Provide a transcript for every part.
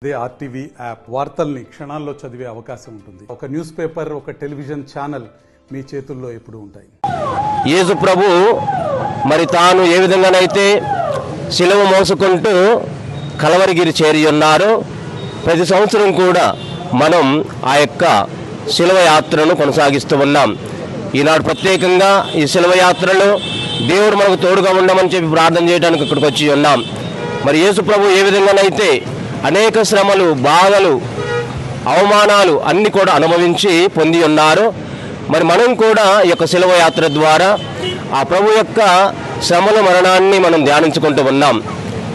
అదే RTV app వార్తల్ని క్షణాల్లో చదివే అవకాశం ఉంటుంది. ఒక న్యూస్ పేపర్, ఒక టెలివిజన్ ఛానల్ మీ చేతుల్లో ఎప్పుడూ ఉంటాయి. యేసు ప్రభు మరి తాను ఏ విధంగానైతే శిలువ మోసుకుంటూ కలవరిగిరి చేరి ఉన్నారో, ప్రతి సంవత్సరం కూడా మనం ఆ యొక్క శిలువ యాత్రను కొనసాగిస్తూ ఉన్నాం. ఈనాడు ప్రత్యేకంగా ఈ శిలువ యాత్రలో దేవుడు మనకు తోడుగా ఉండమని చెప్పి ప్రార్థన చేయడానికి ఇక్కడికి వచ్చి ఉన్నాం. మరి యేసు ప్రభు ఏ విధంగానైతే అనేక శ్రమలు, బాధలు, అవమానాలు అన్నీ కూడా అనుభవించి పొంది ఉన్నారు. మరి మనం కూడా ఈ యొక్క శిలువ యాత్ర ద్వారా ఆ ప్రభు యొక్క శ్రమల మరణాన్ని మనం ధ్యానించుకుంటూ ఉన్నాం.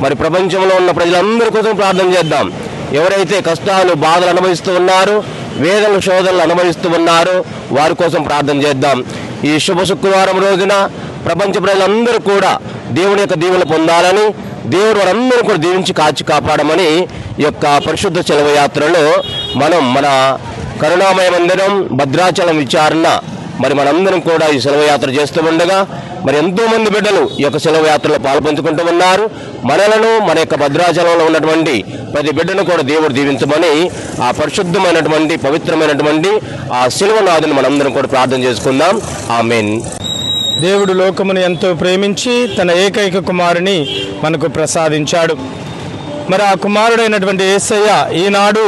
మరి ప్రపంచంలో ఉన్న ప్రజలందరి కోసం ప్రార్థన చేద్దాం. ఎవరైతే కష్టాలు, బాధలు అనుభవిస్తూ ఉన్నారో, వేదనలు, శోధనలు అనుభవిస్తూ ఉన్నారో వారి కోసం ప్రార్థన చేద్దాం. ఈ శుభ శుక్రవారం రోజున ప్రపంచ ప్రజలందరూ కూడా దేవుని యొక్క దీవెనలు పొందాలని, దేవుడు వారందరూ కూడా దీవించి కాచి కాపాడమని ఈ యొక్క పరిశుద్ధ శిలువ యాత్రలో మనం మన కరుణామయ మందిరం భద్రాచలం విచారణ మరి మనందరం కూడా ఈ శిలువ యాత్ర చేస్తూ ఉండగా మరి ఎంతోమంది బిడ్డలు ఈ యొక్క శిలువ యాత్రలో పాల్పంచుకుంటూ ఉన్నారు. మనలను, మన యొక్క భద్రాచలంలో ఉన్నటువంటి ప్రతి బిడ్డను కూడా దేవుడు దీవించమని ఆ పరిశుద్ధమైనటువంటి పవిత్రమైనటువంటి ఆ శిలువనాథుని మనందరం కూడా ప్రార్థన చేసుకుందాం. ఆమేన్. దేవుడు లోకమును ఎంతో ప్రేమించి తన ఏకైక కుమారుని మనకు ప్రసాదించాడు. మరి ఆ కుమారుడైనటువంటి యేసయ్య ఈనాడు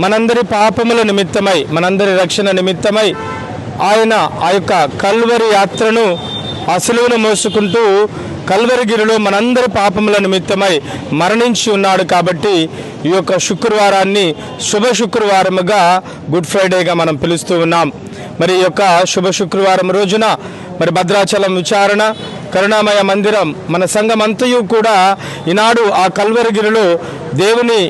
మనందరి పాపముల నిమిత్తమై, మనందరి రక్షణ నిమిత్తమై ఆయన ఆ యొక్క కల్వరి యాత్రను, ఆ సిలువను మోసుకుంటూ కల్వరిగిరిలో మనందరి పాపముల నిమిత్తమై మరణించి ఉన్నాడు. కాబట్టి ఈ యొక్క శుక్రవారాన్ని శుభ శుక్రవారముగా, గుడ్ ఫ్రైడేగా మనం పిలుస్తూ ఉన్నాం. మరి ఈ యొక్క శుభ శుక్రవారం రోజున మరి భద్రాచలం విచారణ కరుణామయ మందిరం మన సంఘమంతయు కూడా ఈనాడు ఆ కల్వరిగిరిలో దేవుని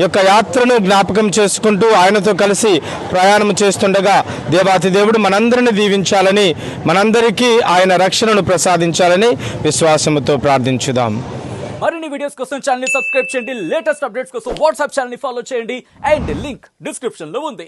యొక్క యాత్రను జ్ఞాపకం చేసుకుంటూ ఆయనతో కలిసి ప్రయాణం చేస్తుండగా దేవాతి దేవుడు మనందరిని దీవించాలని, మనందరికీ ఆయన రక్షణను ప్రసాదించాలని విశ్వాసముతో ప్రార్థించుదాం. మరిన్ని వీడియోస్ కోసం ఛానల్ ని సబ్స్క్రైబ్ చేయండి. లేటెస్ట్ అప్డేట్స్ కోసం వాట్సాప్ ఛానల్ ని ఫాలో చేయండి. అండ్ లింక్ డిస్క్రిప్షన్ లో ఉంది.